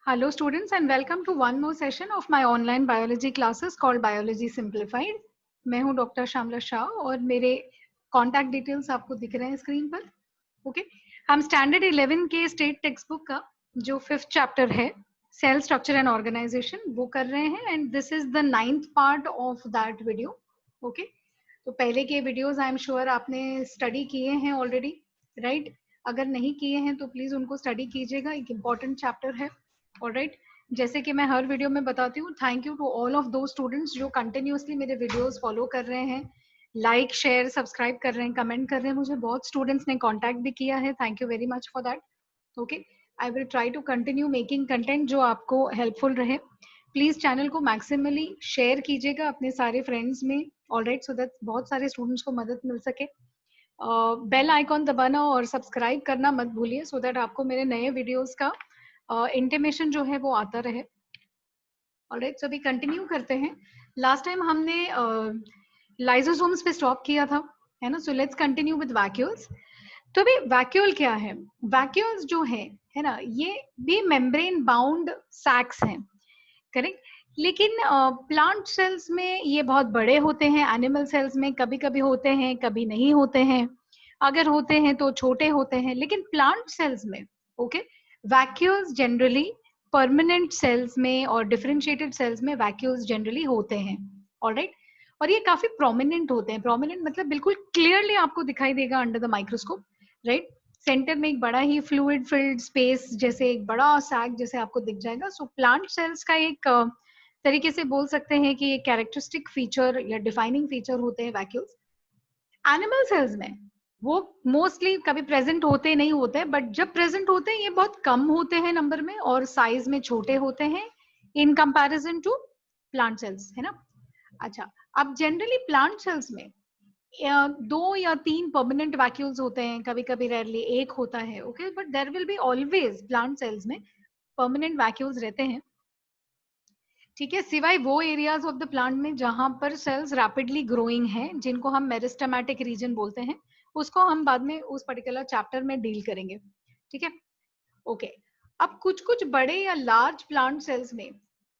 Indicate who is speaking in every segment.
Speaker 1: Hello students and welcome to one more session of my online biology classes called Biology Simplified. मैं हूं doctor Shyamala Shah और मेरे contact details आपको दिख रहे हैं स्क्रीन पर. ओके हम स्टैंडर्ड 11 के स्टेट टेक्स्ट बुक का जो 5th चैप्टर है सेल स्ट्रक्चर एंड ऑर्गेनाइजेशन वो कर रहे हैं and this is the 9th part of that video. Okay तो पहले के वीडियोस आई एम श्योर आपने स्टडी किए हैं ऑलरेडी, राइट? अगर नहीं किए हैं तो प्लीज उनको स्टडी कीजिएगा, एक इम्पॉर्टेंट चैप्टर है. ऑलराइट, जैसे कि मैं हर वीडियो में बताती हूँ, thank you to all of those students जो कंटिन्यूअसली मेरे वीडियोस फॉलो कर रहे हैं, लाइक शेयर सब्सक्राइब कर रहे हैं, कमेंट कर रहे हैं. मुझे बहुत स्टूडेंट्स ने कांटेक्ट भी किया है, thank you very much for that. Okay I will try to continue making content जो आपको हेल्पफुल रहे. प्लीज चैनल को मैक्सिमली शेयर कीजिएगा अपने सारे फ्रेंड्स में, ऑलराइट, सो दैट बहुत सारे स्टूडेंट्स को मदद मिल सके. बेल आइकॉन दबाना और सब्सक्राइब करना मत भूलिए सो दैट आपको मेरे नए वीडियोस का इंटीमेशन जो है वो आता रहे. ऑलराइट, सो अभी कंटिन्यू करते हैं. लास्ट टाइम हमने लाइसोसोम्स पे स्टॉप किया था, है ना? So let's continue with vacuoles. तो भी वैक्यूल क्या है? वैक्यूल्स जो है ना, ये भी मेम्ब्रेन बाउंड सैक्स हैं, करेक्ट? लेकिन प्लांट सेल्स में ये बहुत बड़े होते हैं, एनिमल सेल्स में कभी कभी होते हैं, कभी नहीं होते हैं. अगर होते हैं तो छोटे होते हैं, लेकिन प्लांट सेल्स में okay vacuoles generally permanent cells में और डिफरेंशिएटेड सेल्स में वैक्यूल्स जनरली होते हैं. ऑलराइट, और ये काफी प्रोमिनेंट होते हैं. प्रोमिनेंट मतलब बिल्कुल क्लियरली आपको दिखाई देगा under the microscope, right? Centre में एक बड़ा ही फ्लूइड फिल्ड स्पेस जैसे एक बड़ा सैक जैसे आपको दिख जाएगा. सो प्लांट सेल्स का एक तरीके से बोल सकते हैं कि एक कैरेक्टरिस्टिक फीचर या डिफाइनिंग फीचर होते हैं वैक्यूल्स. एनिमल सेल्स में वो मोस्टली कभी प्रेजेंट होते नहीं होते, बट जब प्रेजेंट होते हैं ये बहुत कम होते हैं नंबर में और साइज में छोटे होते हैं in comparison to plant cells, है ना? अच्छा, अब जनरली प्लांट सेल्स में 2 या 3 परमानेंट वैक्यूल्स होते हैं, कभी कभी रेयरली एक होता है. Okay, but there will be always plant cells में परमानेंट वैक्यूल्स रहते हैं, ठीक है, सिवाय वो एरियाज ऑफ द प्लांट में जहां पर सेल्स रैपिडली ग्रोइंग हैं, जिनको हम मेरिस्टेमेटिक रीजन बोलते हैं. उसको हम बाद में उस पर्टिकुलर चैप्टर में डील करेंगे, ठीक है? ओके, अब कुछ कुछ बड़े या लार्ज प्लांट सेल्स में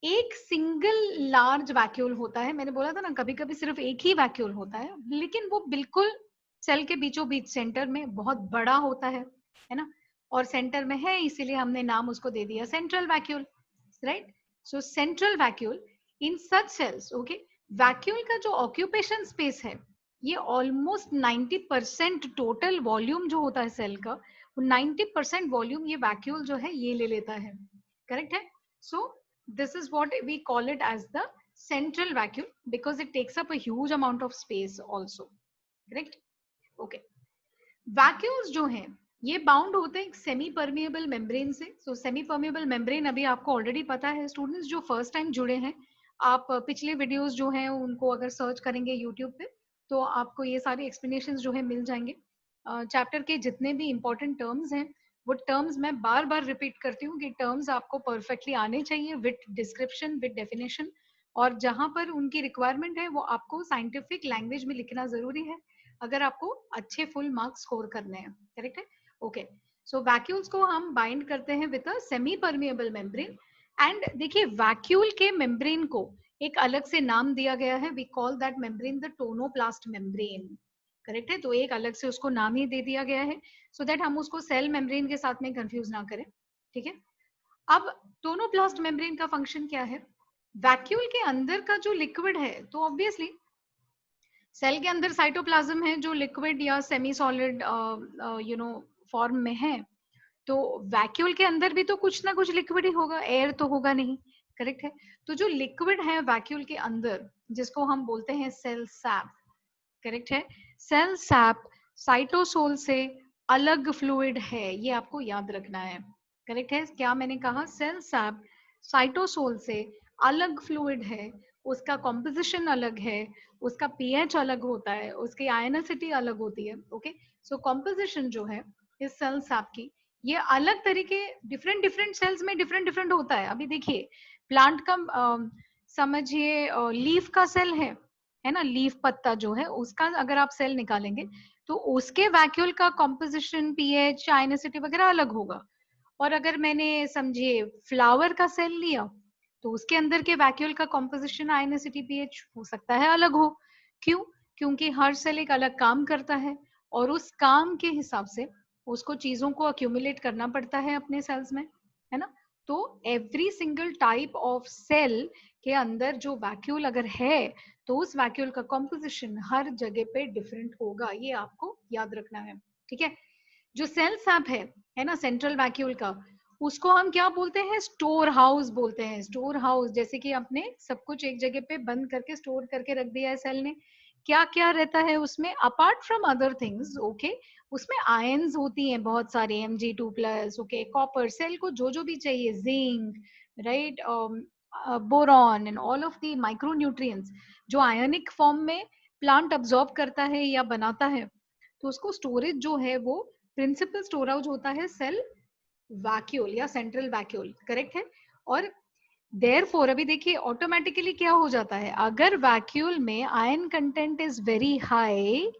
Speaker 1: एक सिंगल लार्ज वैक्यूल होता है. मैंने बोला था ना, कभी कभी सिर्फ एक ही वैक्यूल होता है, लेकिन वो बिल्कुल सेल के बीचों बीच सेंटर में बहुत बड़ा होता है ना? और सेंटर में है इसीलिए हमने नाम उसको दे दिया central vacuole, right? So central vacuole in such cells, okay, vacuole का जो ऑक्यूपेशन स्पेस है ये ऑलमोस्ट 90% टोटल वॉल्यूम जो होता है सेल का, 90% वॉल्यूम ये वैक्यूल जो है ये ले लेता है, करेक्ट है? So this is what we call it as the central vacuole because it takes up a huge amount of space also, correct? Okay, vacuoles जो हैं ये बाउंड होते हैं सेमी परमिएबल मेम्ब्रेन से. सो सेमी परमिएबल मेम्ब्रेन अभी आपको already पता है. स्टूडेंट्स जो फर्स्ट टाइम जुड़े हैं, आप पिछले वीडियोस जो हैं उनको अगर सर्च करेंगे यूट्यूब पे तो आपको ये सारे एक्सप्लेनेशंस जो है मिल जाएंगे. चैप्टर के जितने भी इंपॉर्टेंट टर्म्स हैं वो टर्म्स मैं बार बार रिपीट करती हूँ कि टर्म्स आपको परफेक्टली आने चाहिए विद डिस्क्रिप्शन विद डेफिनेशन, और जहां पर उनकी रिक्वायरमेंट है वो आपको साइंटिफिक लैंग्वेज में लिखना जरूरी है अगर आपको अच्छे फुल मार्क्स स्कोर करने हैं, करेक्ट है? ओके, सो वैक्यूल्स को हम बाइंड करते हैं with a semi permeable membrane. And देखिए वैक्यूल के मेम्ब्रेन को एक अलग से नाम दिया गया है, we call that membrane the tonoplast membrane, correct है? तो एक अलग से उसको नाम ही दे दिया गया है सो दैट हम उसको सेल मेम्ब्रेन के साथ में कंफ्यूज ना करें, ठीक है? अब टोनोप्लास्ट मेम्ब्रेन का फंक्शन क्या है? वैक्यूल के अंदर का जो लिक्विड है, तो ऑब्वियसली सेल के अंदर साइटोप्लाज्म है जो लिक्विड या सेमी सॉलिड फॉर्म में है. तो वैक्यूल के अंदर भी तो कुछ ना कुछ लिक्विड ही होगा, एयर तो होगा नहीं, करेक्ट है? तो जो लिक्विड है वैक्यूल के अंदर जिसको हम बोलते हैं सेल सैप, करेक्ट है? सेल सैप साइटोसोल से अलग फ्लूइड है, ये आपको याद रखना है, करेक्ट है? क्या मैंने कहा? सेल सैप साइटोसोल से अलग फ्लूइड है, उसका कॉम्पोजिशन अलग है, उसका पीएच अलग होता है, उसकी आयनिसिटी अलग होती है. ओके, सो कॉम्पोजिशन जो है इस सेल सैप की ये अलग तरीके डिफरेंट डिफरेंट सेल्स में डिफरेंट डिफरेंट होता है. अभी देखिए प्लांट का समझिए लीफ का सेल है ना? लीफ पत्ता जो है उसका अगर आप सेल निकालेंगे तो उसके वैक्यूल का कॉम्पोजिशन, पीएच, आयनिसिटी वगैरह अलग होगा. और अगर मैंने समझिए फ्लावर का सेल लिया तो उसके अंदर के वैक्यूल का कॉम्पोजिशन आयनिसिटी पीएच हो सकता है अलग हो। क्यों? क्योंकि हर सेल एक अलग काम करता है और उस काम के हिसाब से उसको चीजों को अक्यूमुलेट करना पड़ता है अपने सेल्स में, है ना। तो every single type of cell के अंदर जो वैक्यूल अगर है तो उस वैक्यूल का कॉम्पोजिशन हर जगह पे डिफरेंट होगा, ये आपको याद रखना है, ठीक है। जो सेल सैप है ना, सेंट्रल वैक्यूल का, उसको हम क्या बोलते हैं? स्टोर हाउस बोलते हैं। स्टोर हाउस, जैसे कि आपने सब कुछ एक जगह पे बंद करके स्टोर करके रख दिया है सेल ने, क्या क्या रहता है उसमें apart from other things, okay. उसमें आयंस होती हैं बहुत सारे, Mg2+, ओके, कॉपर, सेल को जो जो भी चाहिए, zinc, right, boron and all of the micronutrients जो आयनिक फॉर्म में प्लांट अब्सॉर्ब करता है या बनाता है, तो उसको स्टोरेज जो है वो प्रिंसिपल स्टोरेज होता है सेल वैक्यूल या सेंट्रल वैक्यूल, करेक्ट है। और देयरफॉर अभी देखिए ऑटोमेटिकली क्या हो जाता है, अगर वैक्यूल में ion content is very high,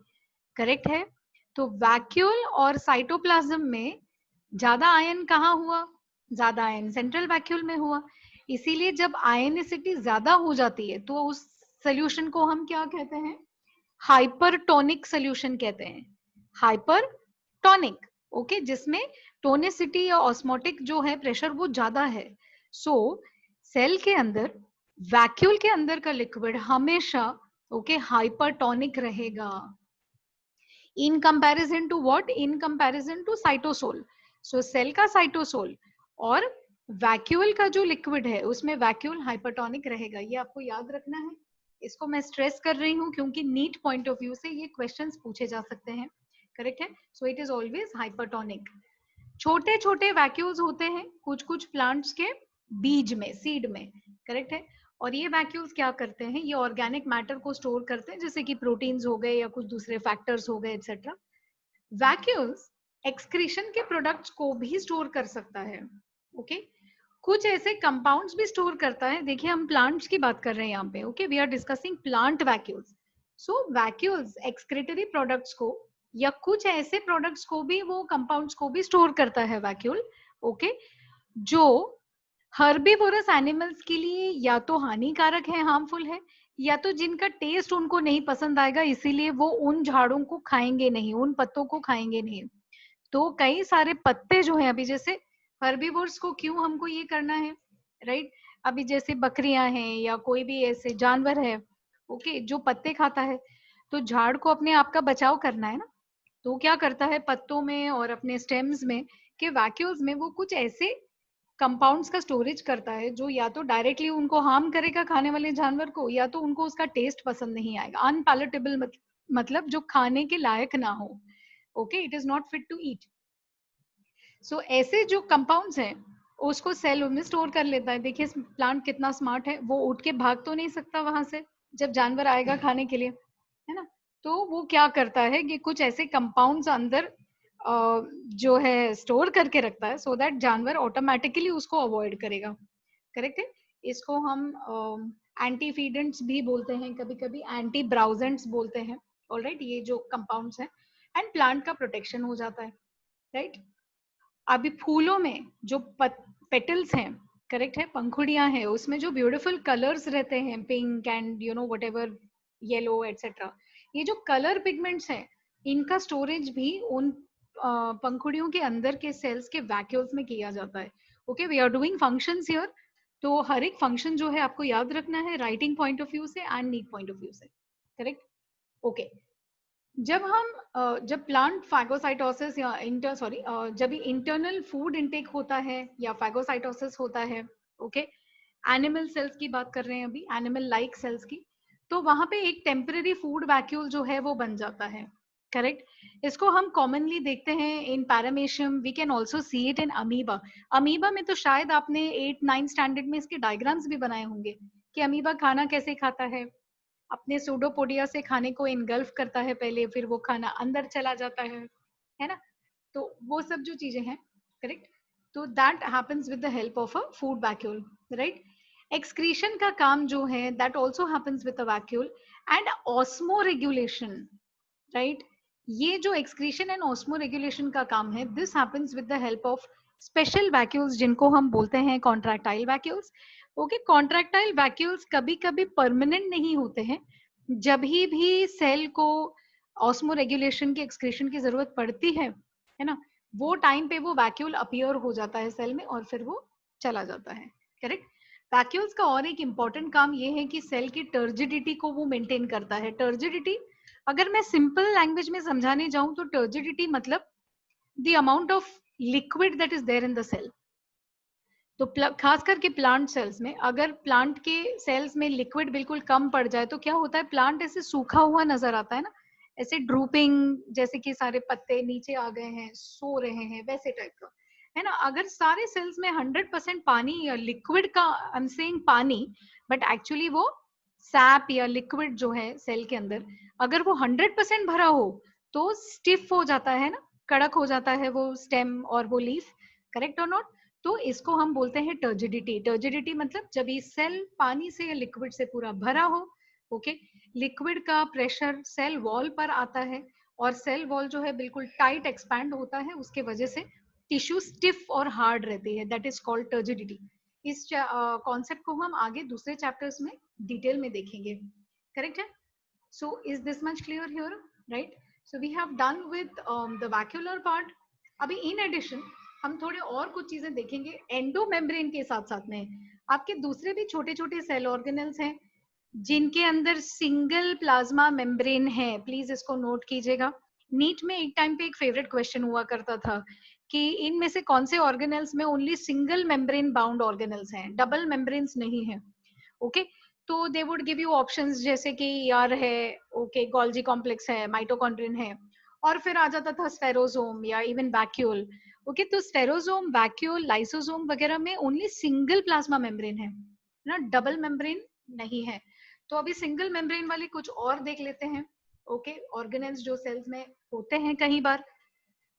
Speaker 1: correct है, तो वैक्यूल और साइटोप्लाज्म में ज्यादा आयन कहाँ हुआ? ज्यादा आयन सेंट्रल वैक्यूल में हुआ। इसीलिए जब आयनिसिटी ज्यादा हो जाती है तो उस सोल्यूशन को हम क्या कहते हैं? हाइपरटोनिक सोल्यूशन कहते हैं। हाइपरटोनिक, ओके, जिसमें टोनिसिटी या ऑस्मोटिक जो है प्रेशर वो ज्यादा है। सो सेल के अंदर वैक्यूल के अंदर का लिक्विड हमेशा ओके हाइपरटोनिक रहेगा in comparison to what? In comparison to cytosol. So cell का साइटोसोल और वैक्यूल का जो लिक्विड है उसमें वैक्यूल हाइपरटोनिक रहेगा, ये आपको याद रखना है। इसको मैं स्ट्रेस कर रही हूँ क्योंकि नीट पॉइंट ऑफ व्यू से ये क्वेश्चंस पूछे जा सकते हैं, करेक्ट है। So it is always hypertonic. छोटे छोटे वैक्यूल्स होते हैं कुछ कुछ प्लांट्स के बीज में, सीड में, करेक्ट है। और ये वैक्यूल्स क्या करते हैं? ये ऑर्गेनिक मैटर को स्टोर करते हैं, जैसे कि प्रोटीन्स हो गए या कुछ दूसरे फैक्टर्स हो गए एक्सेट्रा। वैक्यूल्स एक्सक्रीशन के प्रोडक्ट्स को भी स्टोर कर सकता है, ओके। कुछ ऐसे कंपाउंड्स भी स्टोर करता है। देखिए हम प्लांट्स की बात कर रहे हैं यहाँ पे, okay, we are discussing plant vacuoles. So vacuoles excretory products को या कुछ ऐसे प्रोडक्ट्स को भी, वो कंपाउंड्स को भी स्टोर करता है वैक्यूल, ओके, जो हर्बीवोरस एनिमल्स के लिए या तो हानिकारक है, हार्मफुल है, या तो जिनका टेस्ट उनको नहीं पसंद आएगा इसीलिए वो उन झाड़ों को खाएंगे नहीं, उन पत्तों को खाएंगे नहीं। तो कई सारे पत्ते जो है, अभी जैसे हर्बीवोर्स को क्यों हमको ये करना है, राइट, अभी जैसे बकरियां हैं या कोई भी ऐसे जानवर है, ओके, जो पत्ते खाता है, तो झाड़ को अपने आप का बचाव करना है ना, तो क्या करता है पत्तों में और अपने स्टेम्स में के वैक्यूल्स में वो कुछ ऐसे कंपाउंड्स का स्टोरेज करता है जो या तो डायरेक्टली उनको हार्म करेगा खाने वाले जानवर को, या तो उनको उसका टेस्ट पसंद नहीं आएगा, अनपैलेटेबल, मतलब जो खाने के लायक ना हो, okay, it is not fit to eat. So ऐसे जो कंपाउंड्स हैं उसको सेल में स्टोर कर लेता है। देखिए प्लांट कितना स्मार्ट है, वो उठ के भाग तो नहीं सकता वहां से जब जानवर आएगा खाने के लिए, है ना। तो वो क्या करता है कि कुछ ऐसे कंपाउंड्स अंदर जो है स्टोर करके रखता है सो दैट जानवर ऑटोमेटिकली उसको अवॉइड करेगा, करेक्ट है। इसको हम एंटी फीडेंट्स भी बोलते हैं, कभी कभी एंटी ब्राउजेंट्स बोलते हैं, ऑलराइट, ये जो कंपाउंड्स हैं, एंड प्लांट का प्रोटेक्शन हो जाता है, राइट। अभी फूलों में जो पेटल्स हैं, करेक्ट है, पंखुड़ियां हैं, उसमें जो ब्यूटीफुल कलर्स रहते हैं, pink and you know what ever, yellow etcetera, ये जो कलर पिगमेंट्स हैं, इनका स्टोरेज भी उन पंखुड़ियों के अंदर के सेल्स के वैक्यूल्स में किया जाता है, okay. We are doing functions here, तो हर एक फंक्शन जो है आपको याद रखना है राइटिंग पॉइंट ऑफ व्यू से and NEET point of view से, करेक्ट, ओके। जब प्लांट फैगोसाइटोसिस या जब इंटरनल फूड इनटेक होता है या फैगोसाइटोसिस होता है, ओके, एनिमल सेल्स की बात कर रहे हैं अभी, एनिमल लाइक सेल्स की, तो वहां पे एक टेम्पररी फूड वैक्यूल जो है वो बन जाता है, करेक्ट। इसको हम कॉमनली देखते हैं in paramecium, we can also see it in amoeba. Amoeba में तो शायद आपने 8-9 स्टैंडर्ड में इसके डायग्राम्स भी बनाए होंगे कि अमीबा खाना कैसे खाता है, अपने सूडोपोडिया से खाने को इनगल्फ करता है पहले, फिर वो खाना अंदर चला जाता है ना। तो वो सब जो चीजें हैं, करेक्ट, तो that happens with the help of a food vacuole, right. Excretion का काम जो है that also happens with a vacuole and osmo regulation, right. ये जो एक्सक्रीशन एंड ऑस्मो रेगुलेशन का काम है, this happens with the help of special vacuoles जिनको हम बोलते हैं contractile vacuoles. Okay, contractile vacuoles कभी कभी परमानेंट नहीं होते हैं। जब भी सेल को ऑस्मो रेगुलेशन की एक्सक्रीशन की जरूरत पड़ती है ना, वो टाइम पे वो वैक्यूल अपीयर हो जाता है सेल में और फिर वो चला जाता है। करेक्ट। वैक्यूल्स का और एक इंपॉर्टेंट काम ये है कि सेल की टर्जिडिटी को वो मेंटेन करता है। टर्जिडिटी अगर मैं सिंपल लैंग्वेज में समझाने जाऊं तो टर्जिडिटी मतलब the amount of liquid that is there in the cell. तो खास करके प्लांट सेल्स में अगर प्लांट के सेल्स में लिक्विड बिल्कुल कम पड़ जाए तो क्या होता है, प्लांट ऐसे सूखा हुआ नजर आता है ना, ऐसे ड्रूपिंग, जैसे कि सारे पत्ते नीचे आ गए हैं, सो रहे हैं, वैसे टाइप का है ना। अगर सारे सेल्स में 100% पानी या लिक्विड का, आई एम सेइंग पानी, बट एक्चुअली वो सैप या लिक्विड जो है सेल के अंदर, अगर वो 100% भरा हो तो स्टिफ हो जाता है ना, कड़क हो जाता है वो स्टेम और वो लीफ। करेक्ट और नॉट? तो इसको हम बोलते हैं टर्जिडिटी। टर्जिडिटी मतलब जब ये सेल पानी से या लिक्विड से पूरा भरा हो। ओके, लिक्विड का प्रेशर सेल वॉल पर आता है और सेल वॉल जो है बिल्कुल टाइट एक्सपैंड होता है, उसके वजह से टिश्यू स्टिफ और हार्ड रहती है, दैट इज कॉल्ड टर्जिडिटी। इस कॉन्सेप्ट को हम आगे दूसरे चैप्टर्स में डिटेल में देखेंगे। करेक्ट है? So is this much clear here, right? So we have done with the vacuolar part. अभी in addition हम थोड़े और कुछ चीजें देखेंगे एंडो मेम्ब्रेन के साथ साथ में। आपके दूसरे भी छोटे छोटे सेल ऑर्गेनल्स हैं जिनके अंदर सिंगल प्लाज्मा मेम्ब्रेन है। प्लीज इसको नोट कीजिएगा। नीट में एक टाइम पे एक फेवरेट क्वेश्चन हुआ करता था कि इनमें से कौन से ऑर्गेनल्स में only single membrane bound organelles हैं, डबल मेम्ब्रेन्स नहीं है। ओके, तो they would give you options जैसे कि यार है, ओके, गोल्जी कॉम्प्लेक्स है, माइटोकॉन्ड्रियन है, और फिर आ जाता था स्फेरोसोम या इवन वैक्यूल। ओके, तो स्फेरोसोम, वैक्यूल, लाइसोसोम वगैरह में ओनली सिंगल प्लाज्मा मेम्ब्रेन है ना, डबल मेम्ब्रेन नहीं है। तो अभी सिंगल मेम्ब्रेन वाले कुछ और देख लेते हैं। ओके, ऑर्गेनेल्स जो सेल्स में होते हैं कई बार।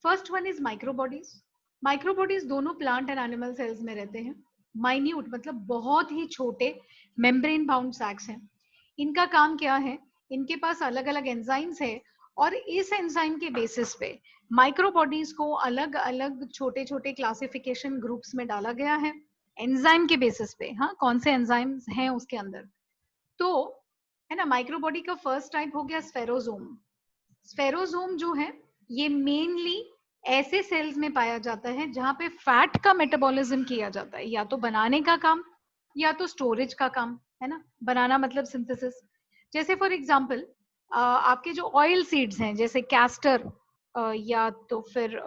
Speaker 1: First one is microbodies. Microbodies दोनों प्लांट एंड एनिमल सेल्स में रहते हैं। माइन्यूट मतलब बहुत ही छोटे मेम्ब्रेन बाउंड सैक्स हैं। इनका काम क्या है, इनके पास अलग अलग एंजाइम्स है और इस एंजाइम के बेसिस पे माइक्रोबॉडीज को अलग अलग छोटे छोटे क्लासिफिकेशन ग्रुप्स में डाला गया है एंजाइम के बेसिस पे। हाँ, कौन से एंजाइम्स हैं उसके अंदर। तो है ना, माइक्रोबॉडी का फर्स्ट टाइप हो गया स्फेरोसोम। स्फेरोसोम जो है ये मेनली ऐसे सेल्स में पाया जाता है जहां पे फैट का मेटाबॉलिज्म किया जाता है, या तो बनाने का काम या तो स्टोरेज का काम, है ना। बनाना मतलब सिंथेसिस। जैसे फॉर एग्जांपल आपके जो ऑयल सीड्स हैं जैसे कैस्टर या तो फिर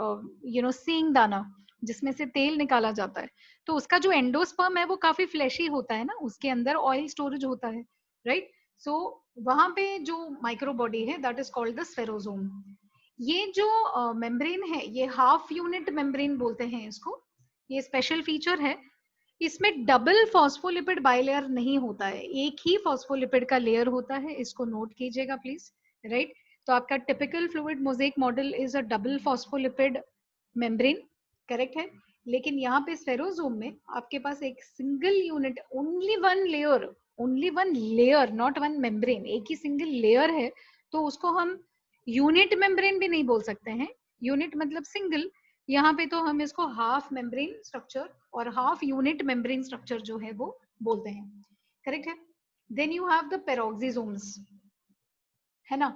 Speaker 1: सींग दाना जिसमें से तेल निकाला जाता है, तो उसका जो एंडोस्पर्म है वो काफी फ्लैशी होता है ना, उसके अंदर ऑयल स्टोरेज होता है, राइट। सो वहां पे जो माइक्रोबॉडी है दैट इज कॉल्ड द स्फेरोसोम। ये जो मेम्ब्रेन है ये हाफ यूनिट मेम्ब्रेन बोलते हैं इसको। ये स्पेशल फीचर है, इसमें डबल फॉस्फोलिपिड बाइलेयर नहीं होता है, एक ही फॉस्फोलिपिड का लेयर होता है, इसको नोट कीजिएगा प्लीज, राइट। तो आपका typical fluid mosaic model is a double phospholipid membrane, correct है। लेकिन यहाँ पे स्फेरोसोम में आपके पास एक single unit, only one layer, only one layer, not one membrane, एक ही सिंगल लेयर है। तो उसको हम यूनिट मेम्ब्रेन भी नहीं बोल सकते हैं, यूनिट मतलब सिंगल। यहाँ पे तो हम इसको हाफ मेम्ब्रेन स्ट्रक्चर और हाफ यूनिट मेम्ब्रेन स्ट्रक्चर जो है वो बोलते हैं, करेक्ट है। Then you have the peroxisomes, है ना,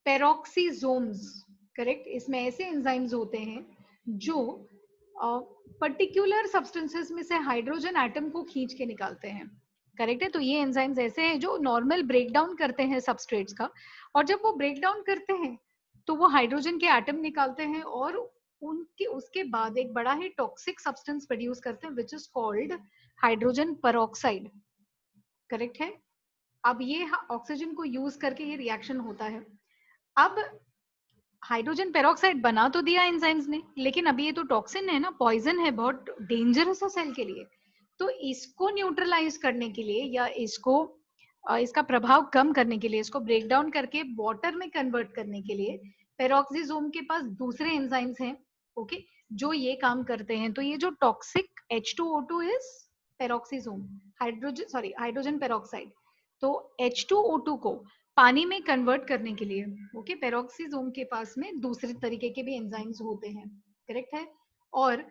Speaker 1: पेरोक्सिसोम्स, करेक्ट। इसमें ऐसे एंजाइम्स होते हैं जो पर्टिकुलर सब्सटेंसेस में से हाइड्रोजन एटम को खींच के निकालते हैं, करेक्ट है। तो ये एंजाइम्स ऐसे हैं जो नॉर्मल ब्रेक डाउन करते हैं सबस्ट्रेट्स का, और जब वो ब्रेक डाउन करते हैं तो वो हाइड्रोजन के एटम निकालते हैं और उनके उसके बाद एक बड़ा ही टॉक्सिक सब्सटेंस प्रोड्यूस करते हैं विच is called hydrogen peroxide, correct है। अब ये ऑक्सीजन को यूज करके ये रिएक्शन होता है। अब हाइड्रोजन पेरोक्साइड बना तो दिया एंजाइम्स ने, लेकिन अभी ये तो टॉक्सिन है ना, पॉइजन है, बहुत डेंजरस है सेल के लिए। तो इसको न्यूट्रलाइज करने के लिए या इसको इसका प्रभाव कम करने के लिए, इसको ब्रेक डाउन करके वाटर में कन्वर्ट करने के लिए पेरोक्सिसोम के पास दूसरे एंजाइम्स हैं, ओके, जो ये काम करते हैं। तो ये जो toxic H2O2 is peroxisome, hydrogen peroxide. तो H2O2 को पानी में कन्वर्ट करने के लिए, ओके, पेरोक्सिसोम के पास में दूसरे तरीके के भी एंजाइम्स होते हैं, करेक्ट है। और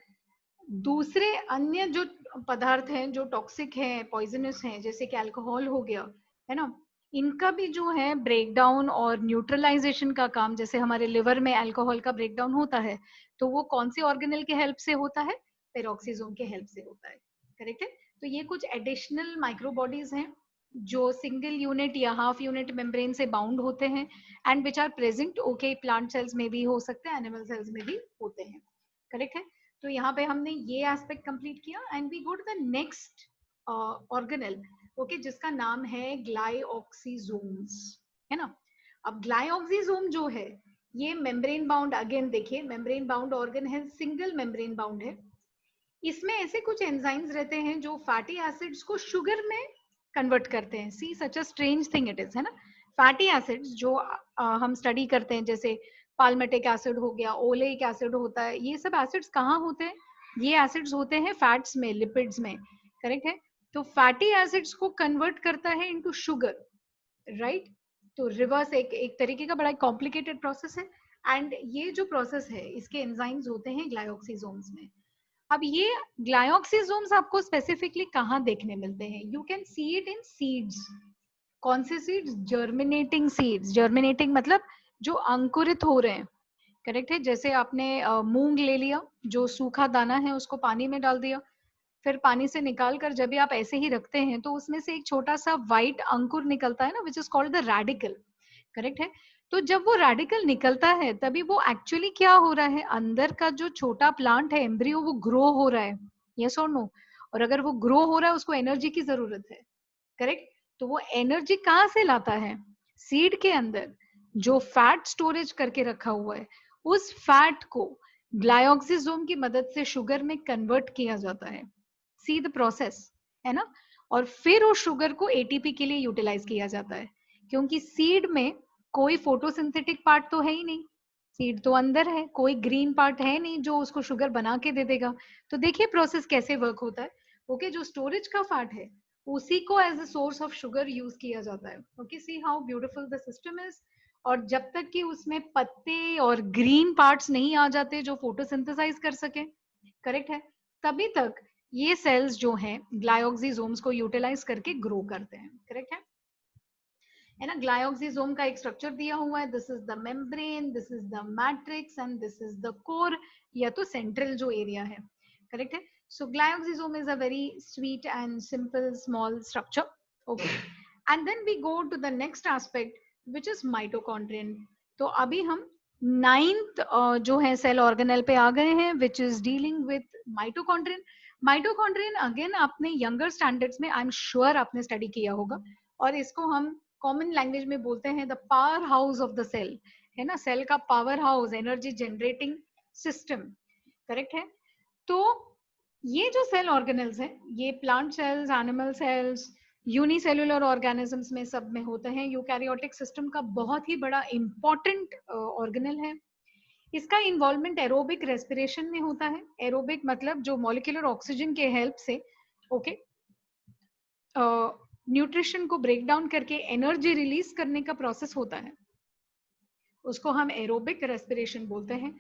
Speaker 1: दूसरे अन्य जो पदार्थ हैं जो टॉक्सिक हैं, पॉइजनस हैं, जैसे कि अल्कोहल हो गया, है ना, इनका भी जो है ब्रेक डाउन और न्यूट्रलाइजेशन का काम, जैसे हमारे लिवर में अल्कोहल का ब्रेक डाउन होता है, तो वो कौन से ऑर्गेनल के हेल्प से होता है? पेरोक्सीसोम के हेल्प से होता है। करेक्ट है। तो ये कुछ एडिशनल माइक्रोबॉडीज हैं जो सिंगल यूनिट या हाफ यूनिट मेम्ब्रेन से बाउंड होते हैं and which are present, okay, plant cells में भी हो सकते हैं, एनिमल सेल्स में भी होते हैं। करेक्ट है। तो यहाँ पे हमने ये एस्पेक्ट कंप्लीट किया and we go to the next organelle, okay, जिसका नाम है ग्लाइऑक्सीजोम्स, है ना। अब ग्लाइऑक्सीजोम जो है ये मेम्ब्रेन बाउंड, अगेन देखिए मेम्ब्रेन बाउंड ऑर्गन है, सिंगल मेम्ब्रेन बाउंड है। इसमें ऐसे कुछ एंजाइम्स रहते हैं जो फैटी एसिड्स को शुगर में कन्वर्ट करते हैं। See such a strange thing it is, है ना। फैटी एसिड्स जो हम स्टडी करते हैं, जैसे पाल्मेटिक एसिड हो गया, ओलेइक एसिड होता है, ये सब एसिड्स कहाँ होते हैं? ये एसिड्स होते हैं फैट्स में, लिपिड्स में। करेक्ट है। तो फैटी एसिड्स को कन्वर्ट करता है इनटू शुगर, राइट। तो रिवर्स एक एक तरीके का बड़ा कॉम्प्लिकेटेड प्रोसेस है एंड ये जो प्रोसेस है इसके एंजाइम्स होते हैं ग्लाइऑक्सीजोम्स में। अब ये ग्लाइऑक्सीजोम्स आपको स्पेसिफिकली कहाँ देखने मिलते हैं? You can C it in seeds. कौन से सीड्स? Germinating seeds. जर्मिनेटिंग मतलब जो अंकुरित हो रहे हैं। करेक्ट है। जैसे आपने मूंग ले लिया, जो सूखा दाना है उसको पानी में डाल दिया, फिर पानी से निकाल कर जब भी आप ऐसे ही रखते हैं तो उसमें से एक छोटा सा व्हाइट अंकुर निकलता है ना, विच is called the radical. Correct है। तो जब वो रेडिकल निकलता है तभी वो एक्चुअली क्या हो रहा है, अंदर का जो छोटा प्लांट है, एम्ब्रियो, वो ग्रो हो रहा है। यस और नो? और अगर वो ग्रो हो रहा है उसको एनर्जी की जरूरत है। करेक्ट। तो वो एनर्जी कहाँ से लाता है? सीड के अंदर जो फैट स्टोरेज करके रखा हुआ है, उस फैट को ग्लाइऑक्सीजोम की मदद से शुगर में कन्वर्ट किया जाता है। सी द प्रोसेस, है ना। और फिर उस शुगर को एटीपी के लिए यूटिलाइज किया जाता है, क्योंकि सीड में कोई फोटोसिंथेटिक पार्ट तो है ही नहीं। सीड तो अंदर है, कोई ग्रीन पार्ट है नहीं जो उसको शुगर बना के दे देगा। तो देखिए प्रोसेस कैसे वर्क होता है। ओके, जो स्टोरेज का फैट है उसी को as a source of sugar use किया जाता है। Okay, see how beautiful the system is. और जब तक कि उसमें पत्ते और ग्रीन पार्ट्स नहीं आ जाते जो फोटोसिंथेसाइज कर सके, करेक्ट है, तभी तक ये सेल्स जो हैं ग्लाइऑक्सीजोम्स को यूटिलाइज करके ग्रो करते हैं। करेक्ट है ना। ग्लाइऑक्सीजोम का एक स्ट्रक्चर दिया हुआ है, this is the membrane, this is the matrix and this is the core, या तो सेंट्रल जो एरिया है। करेक्ट है। So glyoxysome is a very sweet and simple small structure. Okay, and then we go to the next aspect which is mitochondrion. तो अभी हम ninth जो है सेल ऑर्गेनल पे आ गए हैं, which is dealing with mitochondrion. Mitochondrion again आपने younger standards में आई एम श्योर आपने स्टडी किया होगा, और इसको हम कॉमन लैंग्वेज में बोलते हैं the power house of the cell, है ना। सेल का power house, energy generating system. Correct है। तो ये जो सेल ऑर्गेनल्स हैं ये plant cells, animal cells, unicellular organisms में सब में होते हैं। यूकैरियोटिक सिस्टम का बहुत ही बड़ा इंपॉर्टेंट ऑर्गेनल है। इसका इन्वॉल्वमेंट एरोबिक रेस्पिरेशन में होता है। एरोबिक मतलब जो मॉलिक्यूलर ऑक्सीजन के हेल्प से, ओके, न्यूट्रिशन को ब्रेक डाउन करके एनर्जी रिलीज करने का प्रोसेस होता है, उसको हम एरोबिक रेस्पिरेशन बोलते हैं।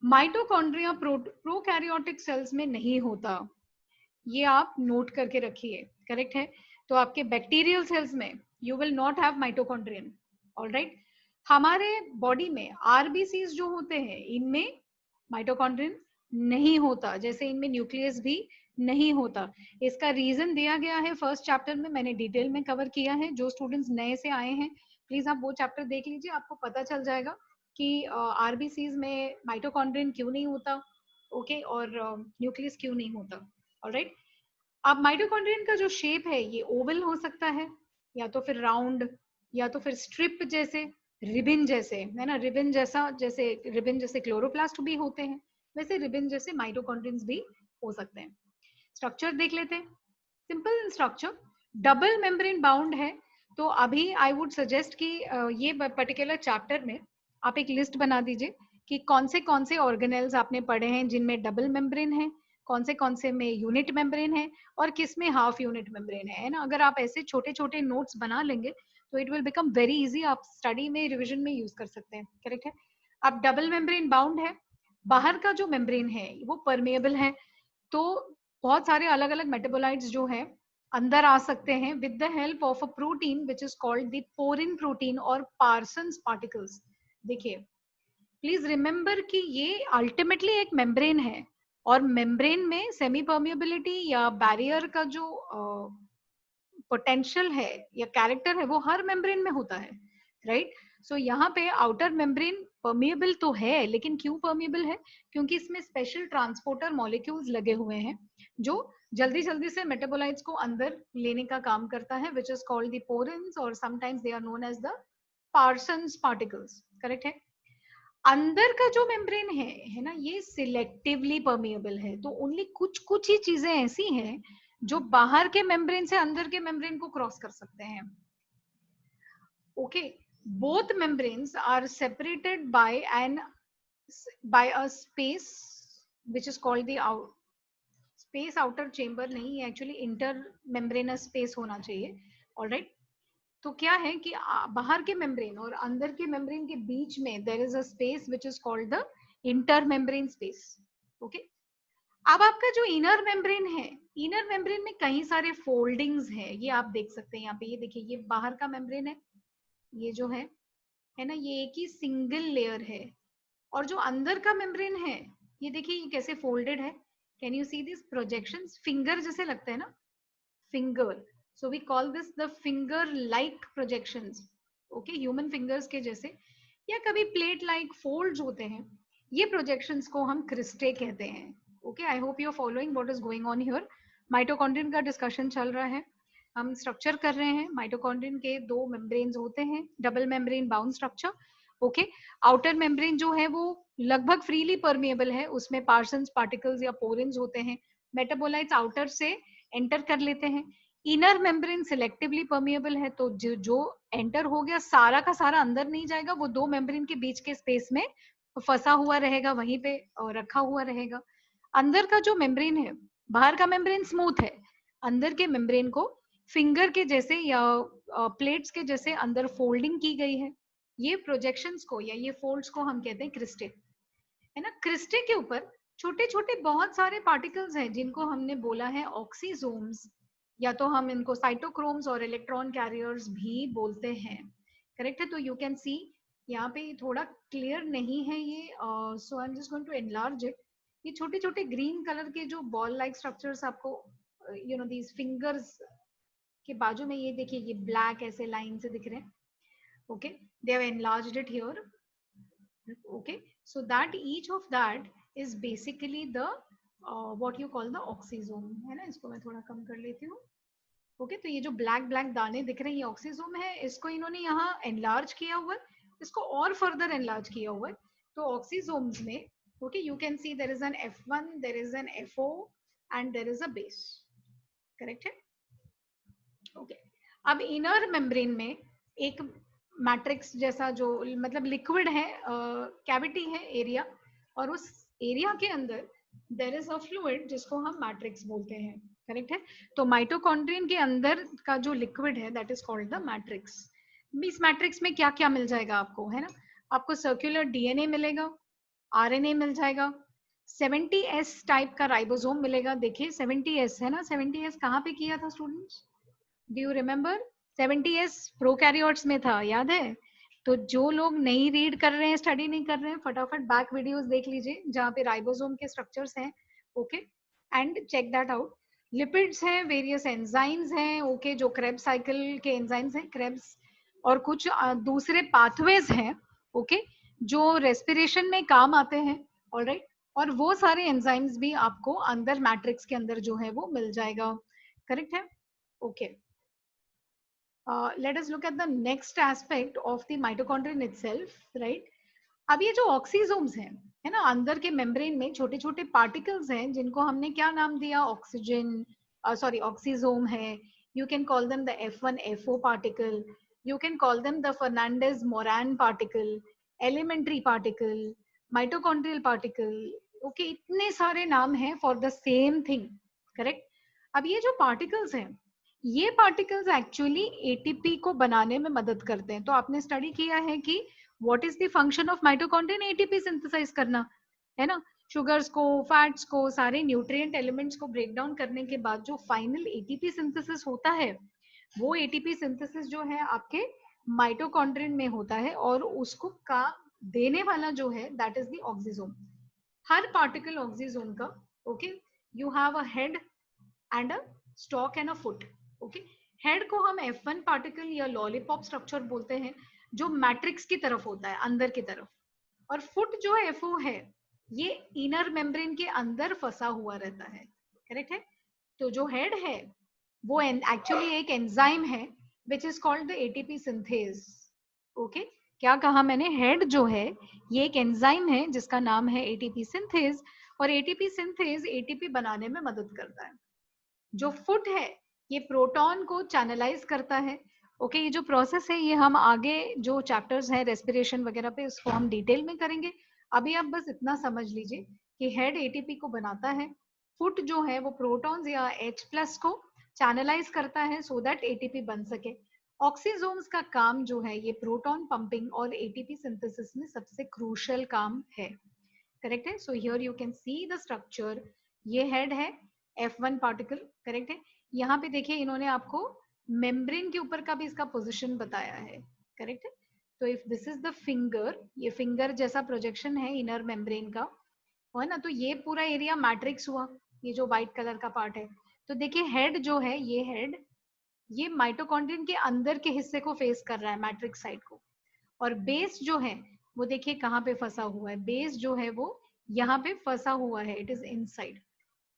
Speaker 1: माइटोकॉन्ड्रिया प्रोकैरियोटिक सेल्स में नहीं होता, ये आप नोट करके रखिए। करेक्ट है। तो आपके बैक्टीरियल सेल्स में you will not have mitochondrion. Alright. हमारे बॉडी में आरबीसीज जो होते हैं इनमें माइटोकॉन्ड्रियन नहीं होता, जैसे इनमें न्यूक्लियस भी नहीं होता। इसका रीजन दिया गया है फर्स्ट चैप्टर में, मैंने डिटेल में कवर किया है। जो स्टूडेंट्स नए से आए हैं प्लीज आप वो चैप्टर देख लीजिए, आपको पता चल जाएगा कि आरबीसीज में माइटोकॉन्ड्रियन क्यों नहीं होता, ओके, और न्यूक्लियस क्यों नहीं होता। ऑलराइट। अब माइटोकॉन्ड्रियन का जो शेप है ये ओवल हो सकता है, या तो फिर राउंड, या तो फिर स्ट्रिप जैसे, रिबिन जैसे, है ना। रिबिन जैसा, जैसे रिबिन जैसे क्लोरोप्लास्ट भी होते हैं, वैसे रिबिन जैसे माइटोकॉन्ड्रियंस भी हो सकते हैं। स्ट्रक्चर देख लेते हैं। Simple structure, double membrane bound है। तो अभी आई वुड सजेस्ट कि ये पर्टिकुलर चैप्टर में आप एक लिस्ट बना दीजिए कि कौन से ऑर्गेनेल्स आपने पढ़े हैं जिनमें डबल मेम्ब्रेन है, कौन से में यूनिट मेम्ब्रेन है, और किस में हाफ यूनिट मेम्ब्रेन है ना। अगर आप ऐसे छोटे छोटे नोट्स बना लेंगे तो it will become very easy, आप स्टडी में, रिविजन में यूज कर सकते हैं। करेक्ट है। अब डबल मेम्ब्रेन बाउंड है, बाहर का जो मेम्ब्रेन है वो परमेएबल है, तो बहुत सारे अलग अलग मेटाबोलाइट्स जो है अंदर आ सकते हैं with the help of a protein which is called the porin protein और पार्सन्स पार्टिकल्स। देखिए प्लीज रिमेम्बर कि ये अल्टीमेटली एक मेम्ब्रेन है और मेम्ब्रेन में सेमी परमिएबिलिटी या बैरियर का जो पोटेंशियल है या कैरेक्टर है वो हर मेम्ब्रेन में होता है, राइट। सो यहाँ पे आउटर मेम्ब्रेन परमिएबल तो है, लेकिन क्यों परमिएबल है? क्योंकि इसमें स्पेशल ट्रांसपोर्टर मॉलिक्यूल्स लगे हुए हैं जो जल्दी जल्दी से मेटाबोलाइट्स को अंदर लेने का काम करता है, विच इज कॉल्ड द पोरेंस और sometimes they are known as the Parsons particles, correct है। अंदर का जो मेम्ब्रेन है ना, ये सिलेक्टिवली परमिएबल है, तो ओनली कुछ कुछ ही चीजें ऐसी हैं जो बाहर के मेम्ब्रेन से अंदर के मेम्ब्रेन को क्रॉस कर सकते हैं। Okay, both membranes are separated by a space which is called the space outer chamber, नहीं एक्चुअली इंटर मेम्ब्रेनस स्पेस होना चाहिए, ऑलराइट। तो क्या है कि बाहर के मेम्ब्रेन और अंदर के मेम्ब्रेन के बीच में there is a space which is called the inter membrane space. Okay, अब आपका जो इनर मेम्ब्रेन है, इनर मेम्ब्रेन में कई सारे फोल्डिंग्स हैं, ये आप देख सकते हैं यहाँ पे। ये देखिए, ये बाहर का मेम्ब्रेन है, ये जो है ना, ये एक ही सिंगल लेयर है। और जो अंदर का मेम्ब्रेन है, ये देखिए ये कैसे फोल्डेड है। Can you see this projections? Finger जैसे लगते हैं ना, finger. So we call this the finger like projections. Okay, human fingers के जैसे या कभी प्लेट लाइक फोल्ड्स होते हैं, ये प्रोजेक्शंस को हम क्रिस्टे कहते हैं। Okay, I hope you are following what is going on here. Mitochondrion का डिस्कशन चल रहा है, हम स्ट्रक्चर कर रहे हैं। माइटोकॉन्ड्रियन के दो मेम्ब्रेन्स होते हैं, double membrane bound structure. Okay, outer membrane जो है वो लगभग फ्रीली परमिएबल है, उसमें पार्सन्स पार्टिकल्स या पोरेंस होते हैं, मेटाबोलाइट्स आउटर से एंटर कर लेते हैं। इनर मेम्ब्रेन सिलेक्टिवली परमिएबल है, तो जो एंटर हो गया सारा का सारा अंदर नहीं जाएगा, वो दो मेम्ब्रेन के बीच के स्पेस में फंसा हुआ रहेगा, वहीं पे रखा हुआ रहेगा। अंदर का जो मेम्ब्रेन है, बाहर का मेम्ब्रेन स्मूथ है, अंदर के मेम्ब्रेन को फिंगर के जैसे या प्लेट्स के जैसे अंदर फोल्डिंग की गई है। ये प्रोजेक्शंस को या ये फोल्ड्स को हम कहते हैं क्रिस्टे, है ना। क्रिस्टे के ऊपर छोटे छोटे बहुत सारे पार्टिकल्स हैं जिनको हमने बोला है ऑक्सीजोम्स, या तो हम इनको साइटोक्रोम्स और इलेक्ट्रॉन कैरियर्स भी बोलते हैं, करेक्ट है। तो यू कैन सी यहाँ पे थोड़ा क्लियर नहीं है ये, so I am just going to enlarge it. ये छोटे छोटे ग्रीन कलर के जो बॉल लाइक स्ट्रक्चर्स आपको यू नो दीज फिंगर्स के बाजू में, ये देखिए ये ब्लैक ऐसे लाइन से दिख रहे हैं। Okay, they have enlarged it here. okay, so that each of that is basically the what you call the oxysome, है ना। इसको मैं थोड़ा कम कर लेती हूँ। ओके, तो ये जो ब्लैक ब्लैक दाने दिख रहे हैं ये ऑक्सीजोम है, इसको इन्होंने यहाँ एनलार्ज किया हुआ है, इसको और फर्दर एनलार्ज किया हुआ है। तो ऑक्सीजोम्स में okay you can see there is an F1, there is an FO and there is a base, correct है। ओके, अब इनर मेम्ब्रेन में एक मैट्रिक्स जैसा जो मतलब लिक्विड है, कैविटी है एरिया, और उस एरिया के अंदर देयर इज अ फ्लूइड जिसको हम मैट्रिक्स बोलते हैं, करेक्ट है। तो माइटोकॉन्ड्रियन के अंदर का जो लिक्विड है that is called the matrix. इस मैट्रिक्स में क्या क्या मिल जाएगा आपको, है ना। आपको सर्कुलर डीएनए मिलेगा, आरएनए मिल जाएगा, 70S टाइप का राइबोसोम मिलेगा। देखिए 70S है ना, 70S कहाँ पे किया था students, do you remember? 70S prokaryotes में था, याद है? तो जो लोग नहीं रीड कर रहे हैं, स्टडी नहीं कर रहे हैं, फटाफट बैक वीडियोस देख लीजिए जहाँ पे राइबोसोम के स्ट्रक्चर्स हैं, okay, and check that out. Lipids हैं, वेरियस एंजाइम्स हैं, ओके, जो क्रेब्स साइकिल के एंजाइम्स हैं, क्रेब्स, और कुछ दूसरे पाथवेज हैं, ओके, जो रेस्पिरेशन में काम आते हैं, ऑलराइट। और वो सारे एंजाइम्स भी आपको अंदर मैट्रिक्स के अंदर जो है वो मिल जाएगा, करेक्ट है। Okay, let us look at the next aspect of the mitochondrion itself, right? अब ये जो ऑक्सीजोम्स हैं, है ना, अंदर के मेम्ब्रेन में छोटे छोटे पार्टिकल्स हैं जिनको हमने क्या नाम दिया, ऑक्सीजन, सॉरी ऑक्सीजोम है। You can call them the F1 FO particle, you can call them the Fernandez Moran particle, elementary particle, mitochondrial particle, okay, इतने सारे नाम हैं for the same thing, correct. अब ये जो पार्टिकल्स हैं, ये पार्टिकल्स एक्चुअली एटीपी को बनाने में मदद करते हैं। तो आपने स्टडी किया है कि what is the function of mitochondrion, ATP synthesize करना, है ना। शुगर्स को, फैट्स को, सारे न्यूट्रिएंट एलिमेंट्स को ब्रेक डाउन करने के बाद जो फाइनल एटीपी सिंथेसिस होता है, वो एटीपी सिंथेसिस जो है आपके माइटोकॉन्ड्रियन में होता है, और उसको काम देने वाला जो है दैट इज द ऑक्सीजोम. हर पार्टिकल ऑक्सीजोम का, okay, you have a head and a stalk and a foot. Okay, head को हम F1 पार्टिकल या लॉलीपॉप स्ट्रक्चर बोलते हैं, जो मैट्रिक्स की तरफ होता है, अंदर की तरफ. और फुट जो FO है, ये इनर मेम्ब्रेन के अंदर फंसा हुआ रहता है. करेक्ट है. तो जो हेड है वो एक्चुअली एक एंजाइम है which is called the ATP synthase. Okay, क्या कहा मैंने? हेड जो है ये एक एंजाइम है जिसका नाम है एटीपी सिंथेज, और एटीपी सिंथेज एटीपी बनाने में मदद करता है. जो फुट है ये प्रोटॉन को चैनलाइज करता है. ओके, ये जो प्रोसेस है ये हम आगे जो चैप्टर्स है रेस्पिरेशन वगैरह पे उसको हम डिटेल में करेंगे. अभी आप बस इतना समझ लीजिए कि हेड एटीपी को बनाता है, फुट जो है वो प्रोटॉन्स या H+ को चैनलाइज करता है सो दैट एटीपी बन सके. ऑक्सीजोम्स का काम जो है ये प्रोटॉन पंपिंग और एटीपी सिंथेसिस में सबसे क्रूशियल काम है. करेक्ट है. So here you can see the structure. ये हेड है, F1 पार्टिकल. करेक्ट है. यहाँ पे देखिए इन्होंने आपको मेम्ब्रेन के ऊपर का भी इसका पोजीशन बताया है. करेक्ट है. तो if this is the finger, ये फिंगर जैसा प्रोजेक्शन है इनर मेम्ब्रेन का, है ना. तो ये पूरा एरिया मैट्रिक्स हुआ, ये जो व्हाइट कलर का पार्ट है. तो देखिए हेड जो है, ये हेड ये माइटोकॉन्ड्रियन के अंदर के हिस्से को फेस कर रहा है, मैट्रिक्स साइड को. और बेस जो है वो देखिए कहाँ पे फंसा हुआ है. बेस जो है वो यहाँ पे फंसा हुआ है, इट इज इनसाइड.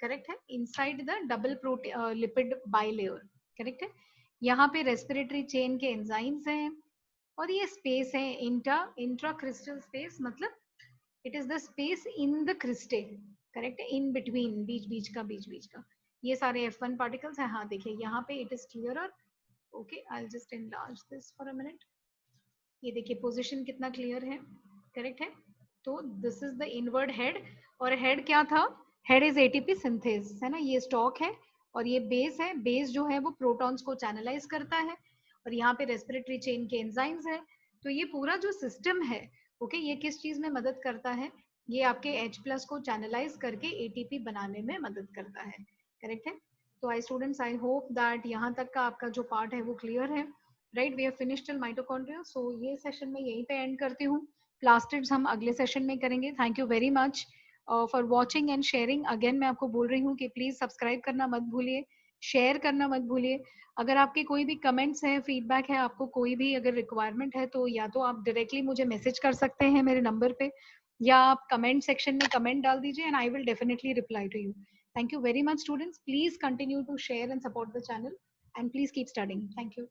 Speaker 1: करेक्ट है. Inside the double protein lipid bilayer. Correct है. यहाँ पे रेस्पिरेटरी चेन के एंजाइम्स हैं, और ये स्पेस है इंट्रा क्रिस्टल स्पेस, मतलब it is the space in the crystal. Correct है. इन बिटवीन, बीच बीच का ये सारे F1 पार्टिकल्स हैं. हाँ देखिए यहाँ पे it is clearer. Okay, I just enlarge this for a minute. ये देखिए पोजीशन कितना क्लियर है. करेक्ट है. तो this is the inward head. और हेड क्या था? हेड इज एटीपी सिंथेज, है ना. ये स्टॉक है और ये बेस है. बेस जो है वो प्रोटॉन्स को चैनलाइज करता है, और यहाँ पे रेस्पिरेटरी चेन के एंजाइम्स है. तो ये पूरा जो सिस्टम है, ओके, ये किस चीज में मदद करता है? ये आपके H+ को चैनलाइज करके एटीपी बनाने में मदद करता है. करेक्ट है. तो आई स्टूडेंट्स, आई होप दैट यहाँ तक का आपका जो पार्ट है वो क्लियर है. Right, we have finished till mitochondria. So ये सेशन में यहीं पे एंड करती हूँ. प्लास्टिड्स हम अगले सेशन में करेंगे. Thank you very much for watching and sharing. Again मैं आपको बोल रही हूँ कि प्लीज सब्सक्राइब करना मत भूलिए, शेयर करना मत भूलिए. अगर आपके कोई भी कमेंट्स हैं, फीडबैक है, आपको कोई भी अगर रिक्वायरमेंट है, तो या तो आप डायरेक्टली मुझे मैसेज कर सकते हैं मेरे नंबर पे, या आप कमेंट सेक्शन में कमेंट डाल दीजिए and I will definitely reply to you. Thank you very much, students. Please continue to share and support the channel, and please keep studying. Thank you.